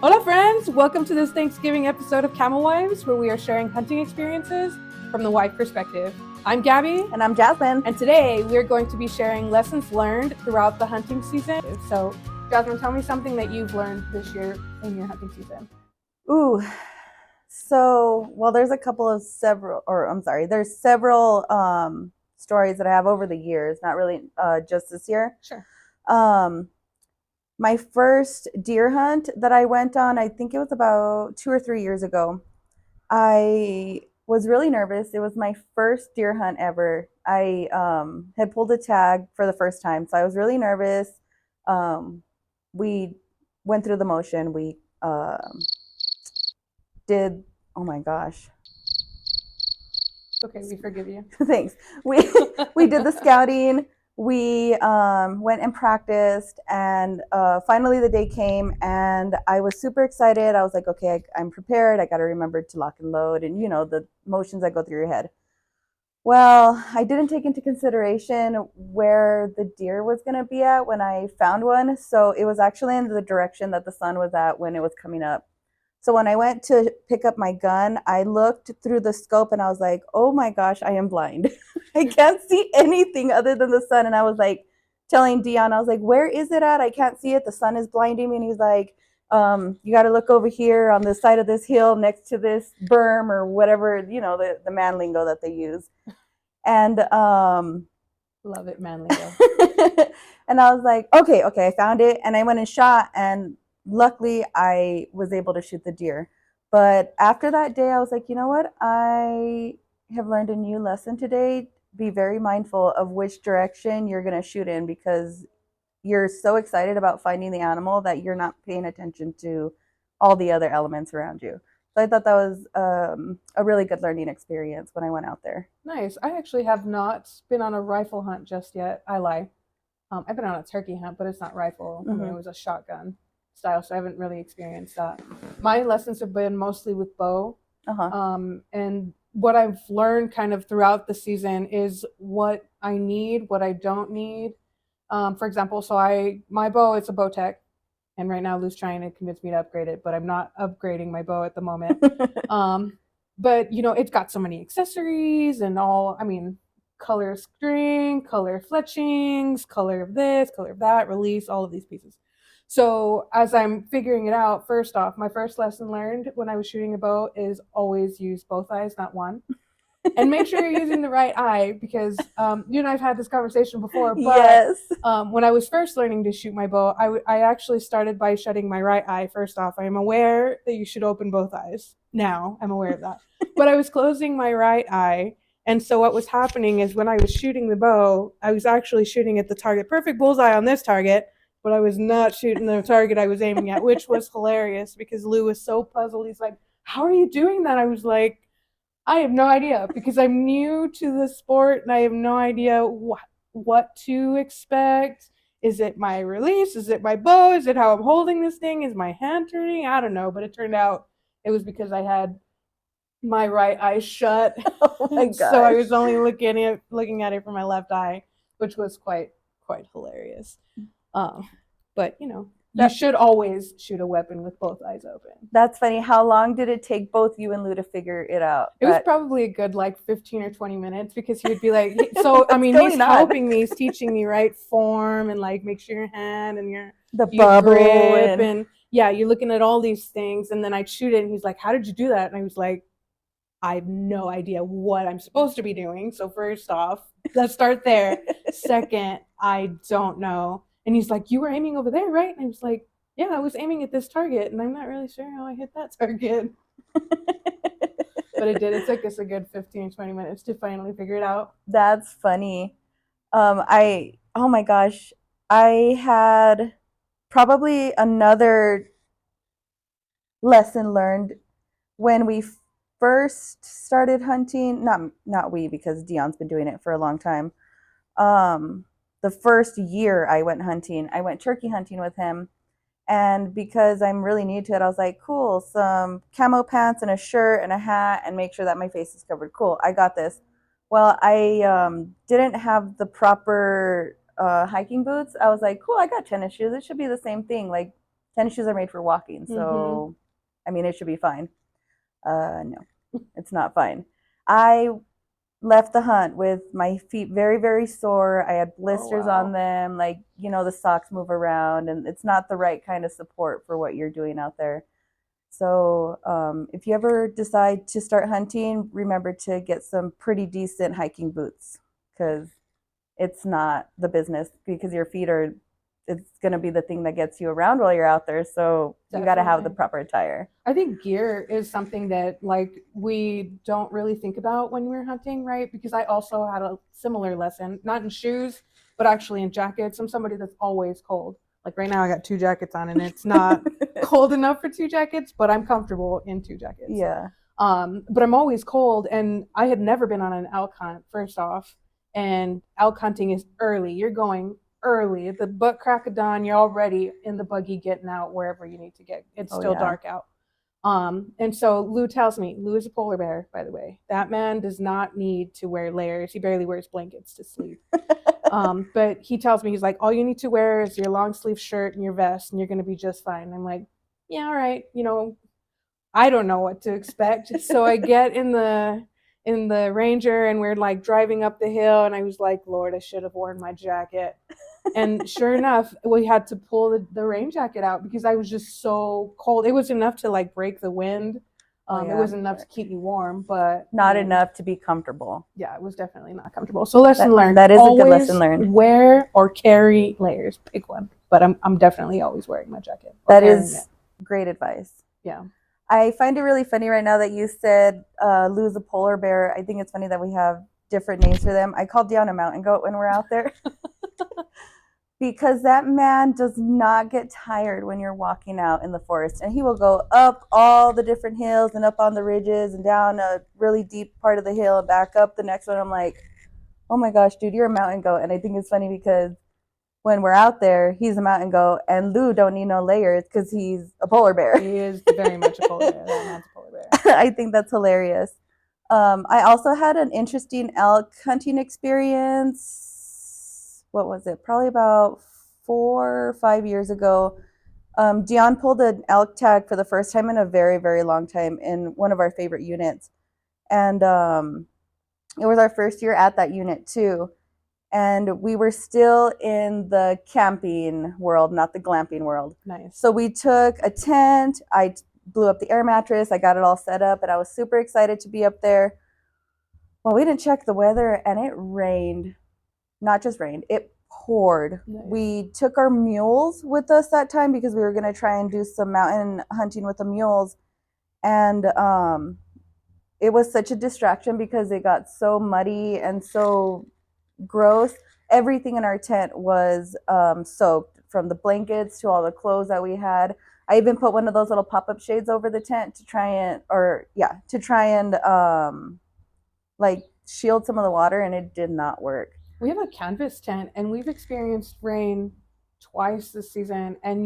Hola, friends! Welcome to this Thanksgiving episode of Camel Wives, where we are sharing hunting experiences from the wife perspective. I'm Gabby. And I'm Jasmine. And today we're going to be sharing lessons learned throughout the hunting season. So, Jasmine, tell me something that you've learned this year in your hunting season. Ooh, there's there's several stories that I have over the years, not really just this year. Sure. My first deer hunt that I went on, I think it was about 2 or 3 years ago. I was really nervous. It was my first deer hunt ever. I had pulled a tag for the first time, so I was really nervous. We went through the motion. We did, oh my gosh. Okay, we forgive you. Thanks. We did the scouting. We went and practiced, and finally the day came, and I was super excited. I was like, okay, I'm prepared. I got to remember to lock and load, and the motions that go through your head. Well, I didn't take into consideration where the deer was going to be at when I found one. So it was actually in the direction that the sun was at when it was coming up. So when I went to pick up my gun, I looked through the scope and I was like, oh my gosh, I am blind. I can't see anything other than the sun. And I was like telling Dion, I was like, where is it at? I can't see it. The sun is blinding me. And he's like, you got to look over here on the side of this hill next to this berm or whatever, the man lingo that they use. And love it, man lingo. And I was like, okay, I found it. And I went and shot, and luckily I was able to shoot the deer. But after that day, I was like, you know what? I have learned a new lesson today. Be very mindful of which direction you're going to shoot in, because you're so excited about finding the animal that you're not paying attention to all the other elements around you. So I thought that was a really good learning experience when I went out there. Nice. I actually have not been on a rifle hunt just yet. I lie. I've been on a turkey hunt, but it's not rifle. I mean, it was a shotgun style, so I haven't really experienced that. My lessons have been mostly with bow. And what I've learned kind of throughout the season is what I need, what I don't need. For example, my bow, it's a Bowtech, and right now Lou's trying to convince me to upgrade it, but I'm not upgrading my bow at the moment. But it's got so many accessories and all. I mean, color string, color fletchings, color of this, color of that, release, all of these pieces. So as I'm figuring it out, first off, my first lesson learned when I was shooting a bow is always use both eyes, not one. And make sure you're using the right eye, because you and I have had this conversation before. But yes. When I was first learning to shoot my bow, I actually started by shutting my right eye. First off, I am aware that you should open both eyes. Now I'm aware of that. But I was closing my right eye. And so what was happening is when I was shooting the bow, I was actually shooting at the target. Perfect bullseye on this target, but I was not shooting the target I was aiming at, which was hilarious because Lou was so puzzled. He's like, how are you doing that? I was like, I have no idea, because I'm new to the sport and I have no idea what to expect. Is it my release? Is it my bow? Is it how I'm holding this thing? Is my hand turning? I don't know, but it turned out it was because I had my right eye shut. Oh my gosh. So I was only looking at it from my left eye, which was quite hilarious. But you should always shoot a weapon with both eyes open. That's funny. How long did it take both you and Lou to figure it out? It was probably a good 15 or 20 minutes, because he would be like, so I mean, he's helping me, he's teaching me right form and make sure your hand and your bubble grip and yeah, you're looking at all these things, and then I'd shoot it and he's like, how did you do that? And I was like, I have no idea what I'm supposed to be doing. So first off, let's start there. Second, I don't know. And he's like, you were aiming over there, right? And I was like, yeah, I was aiming at this target, and I'm not really sure how I hit that target. But it did. It took us a good 15, 20 minutes to finally figure it out. That's funny. Oh my gosh, I had probably another lesson learned when we first started hunting. Not we, because Dion's been doing it for a long time. The first year I went hunting, I went turkey hunting with him. And because I'm really new to it, I was like, cool, some camo pants and a shirt and a hat, and make sure that my face is covered. Cool, I got this. Well, I didn't have the proper hiking boots. I was like, cool, I got tennis shoes. It should be the same thing. tennis shoes are made for walking, so I mean, it should be fine. No, it's not fine. I left the hunt with my feet very, very sore. I had blisters on them. Like, the socks move around, and it's not the right kind of support for what you're doing out there. So if you ever decide to start hunting, remember to get some pretty decent hiking boots, because it's not the business, because your feet are, it's going to be the thing that gets you around while you're out there. So you got to have the proper attire. I think gear is something that like we don't really think about when we're hunting, right? Because I also had a similar lesson, not in shoes, but actually in jackets. I'm somebody that's always cold. Like right now I got 2 jackets on and it's not cold enough for 2 jackets, but I'm comfortable in 2 jackets. Yeah. But I'm always cold, and I had never been on an elk hunt, first off. And elk hunting is early. You're going early. At the butt crack of dawn, you're already in the buggy getting out wherever you need to get. It's still dark out. And so Lou tells me, Lou is a polar bear, by the way. That man does not need to wear layers. He barely wears blankets to sleep. But he tells me, he's like, all you need to wear is your long sleeve shirt and your vest, and you're going to be just fine. I'm like, yeah, all right. I don't know what to expect. So I get in the Ranger, and we're like driving up the hill, and I was like, Lord, I should have worn my jacket. And sure enough, we had to pull the rain jacket out because I was just so cold. It was enough to like break the wind. It wasn't enough to keep me warm, but not enough to be comfortable. Yeah, it was definitely not comfortable. So lesson learned. That is always a good lesson learned. Wear or carry layers. Pick one. But I'm definitely always wearing my jacket. That is great advice. Yeah. I find it really funny right now that you said Lou's a polar bear. I think it's funny that we have different names for them. I call Dion a mountain goat when we're out there. Because that man does not get tired when you're walking out in the forest. And he will go up all the different hills and up on the ridges and down a really deep part of the hill and back up the next one. I'm like, oh my gosh, dude, you're a mountain goat. And I think it's funny because when we're out there, he's a mountain goat, and Lou don't need no layers because he's a polar bear. He is very much a polar bear. That man's a polar bear. I think that's hilarious. I also had an interesting elk hunting experience. What was it? Probably about 4 or 5 years ago. Dion pulled an elk tag for the first time in a very, very long time in one of our favorite units. And it was our first year at that unit too. And we were still in the camping world, not the glamping world. Nice. So we took a tent. I blew up the air mattress. I got it all set up, and I was super excited to be up there. Well, we didn't check the weather, and it rained. Not just rained, it poured. Nice. We took our mules with us that time because we were going to try and do some mountain hunting with the mules. And it was such a distraction because it got so muddy and so gross. Everything in our tent was soaked, from the blankets to all the clothes that we had. I even put one of those little pop-up shades over the tent to try and like shield some of the water, and it did not work. We have a canvas tent, and we've experienced rain twice this season, and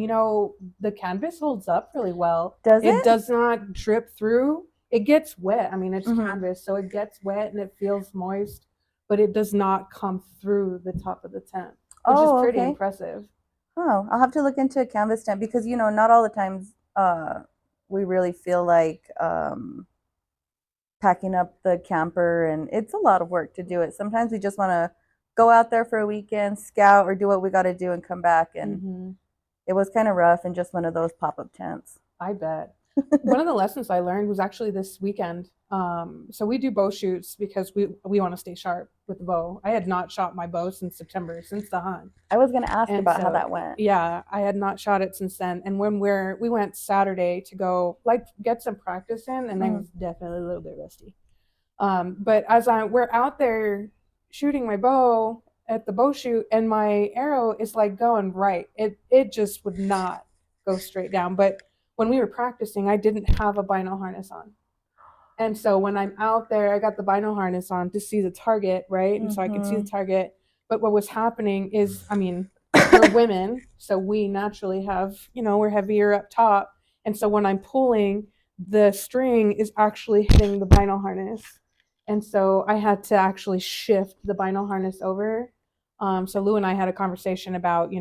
the canvas holds up really well. Does it? It does not drip through. It gets wet. I mean, it's canvas, so it gets wet and it feels moist, but it does not come through the top of the tent, which is pretty impressive. Oh, I'll have to look into a canvas tent because, not all the times we really feel like packing up the camper, and it's a lot of work to do it. Sometimes we just want to go out there for a weekend, scout, or do what we got to do and come back. And it was kind of rough in just one of those pop-up tents. I bet. One of the lessons I learned was actually this weekend. So we do bow shoots because we want to stay sharp with the bow. I had not shot my bow since September, since the hunt. I was going to ask about how that went. Yeah, I had not shot it since then. And when we went Saturday to go get some practice in, and I was definitely a little bit rusty. But as we're out there shooting my bow at the bow shoot, and my arrow is like going right. It just would not go straight down. But when we were practicing, I didn't have a bino harness on. And so when I'm out there, I got the bino harness on to see the target, right? And so I could see the target. But what was happening is, I mean, we're women, so we naturally have, we're heavier up top. And so when I'm pulling, the string is actually hitting the bino harness. And so I had to actually shift the bino harness over. So Lou and I had a conversation about,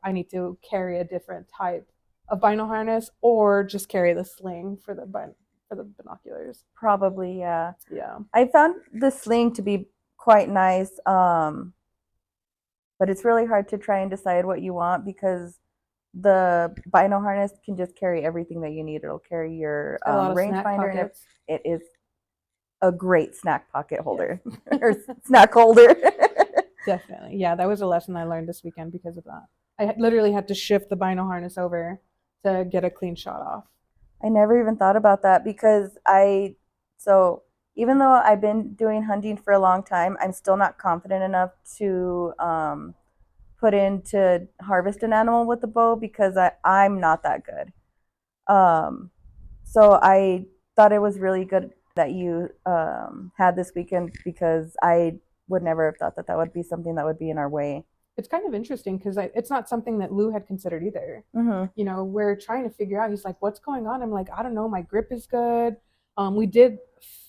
I need to carry a different type a bino harness, or just carry the sling for the binoculars. Probably, yeah. Yeah. I found the sling to be quite nice, but it's really hard to try and decide what you want because the bino harness can just carry everything that you need. It'll carry your Got a lot of snack rangefinder, and pockets. it is a great snack pocket holder or snack holder. Definitely. Yeah, that was a lesson I learned this weekend because of that. I literally had to shift the bino harness over to get a clean shot off. I never even thought about that because so even though I've been doing hunting for a long time, I'm still not confident enough to put in to harvest an animal with a bow because I'm not that good. So I thought it was really good that you had this weekend because I would never have thought that that would be something that would be in our way. It's kind of interesting because it's not something that Lou had considered either. Mm-hmm. You know, we're trying to figure out. He's like, "What's going on?" I'm like, "I don't know. My grip is good." We did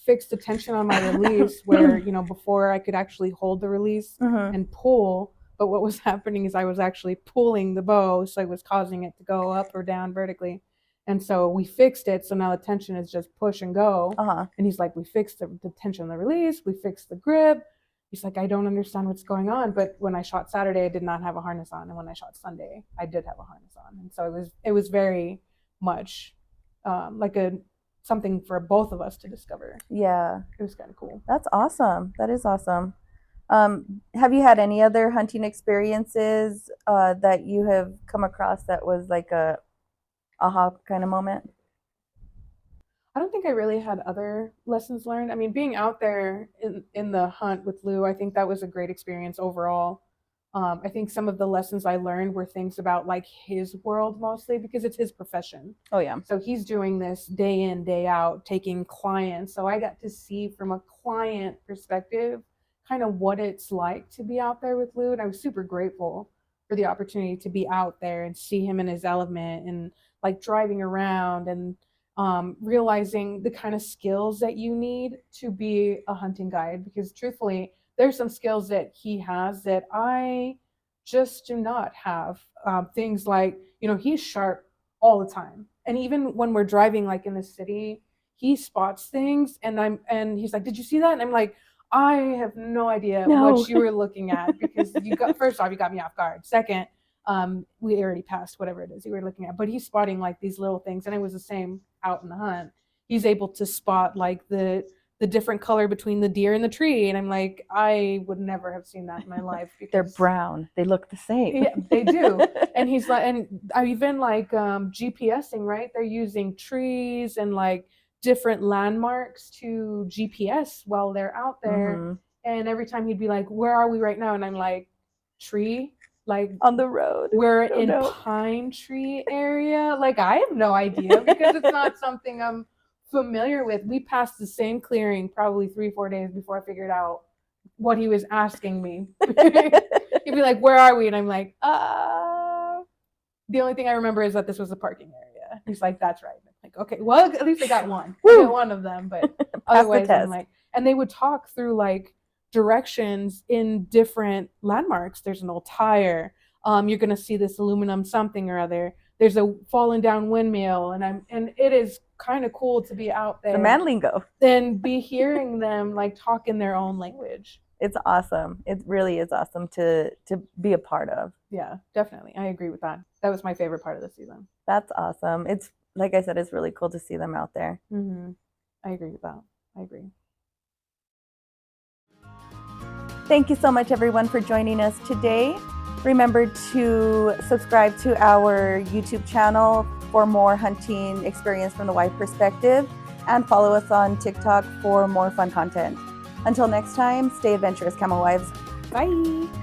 fix the tension on my release where, you know, before I could actually hold the release Mm-hmm. and pull. But what was happening is I was actually pulling the bow, so it was causing it to go up or down vertically. And so we fixed it. So now the tension is just push and go. Uh-huh. And he's like, "We fixed the tension on the release. We fixed the grip." He's like, "I don't understand what's going on." But when I shot Saturday, I did not have a harness on, and when I shot Sunday, I did have a harness on, and so it was very much like something for both of us to discover. Yeah, it was kind of cool. That's awesome. That is awesome. Have you had any other hunting experiences that you have come across that was like a aha kind of moment? I don't think I really had other lessons learned. I mean, being out there in the hunt with Lou, I think that was a great experience overall. I think some of the lessons I learned were things about like his world mostly because it's his profession. Oh yeah. So he's doing this day in, day out, taking clients. So I got to see from a client perspective kind of what it's like to be out there with Lou. And I was super grateful for the opportunity to be out there and see him in his element and like driving around and realizing the kind of skills that you need to be a hunting guide. Because truthfully, there's some skills that he has that I just do not have. Things like, you know, he's sharp all the time. And even when we're driving like in the city, he spots things and he's like, "Did you see that?" And I'm like, "I have no idea what you were looking at because first off, you got me off guard. Second, we already passed whatever it is you were looking at." But he's spotting like these little things, and it was the same out in the hunt. He's able to spot like the different color between the deer and the tree, and I'm like, I would never have seen that in my life because they're brown. They look the same. Yeah, they do. And he's like, and I even like GPSing, right? They're using trees and like different landmarks to GPS while they're out there. Mm-hmm. And every time he'd be like, "Where are we right now?" And I'm like, "Tree, like on the road. We're in pine tree area." Like I have no idea because it's not something I'm familiar with. We passed the same clearing probably 3-4 days before I figured out what he was asking me. He'd be like, "Where are we?" And I'm like, the only thing I remember is that this was a parking area. He's like, "That's right." I'm like, okay, well, at least I got one. I got one of them, but otherwise I'm like, and they would talk through like directions in different landmarks. There's an old tire. You're gonna see this aluminum something or other. There's a fallen down windmill, and it is kind of cool to be out there. The man lingo. Then be hearing them like talk in their own language. It's awesome. It really is awesome to be a part of. Yeah, definitely. I agree with that. That was my favorite part of the season. That's awesome. It's like I said, it's really cool to see them out there. Mm-hmm. I agree with that. I agree. Thank you so much, everyone, for joining us today. Remember to subscribe to our YouTube channel for more hunting experience from the wife perspective, and follow us on TikTok for more fun content. Until next time, stay adventurous, Camel Wives. Bye.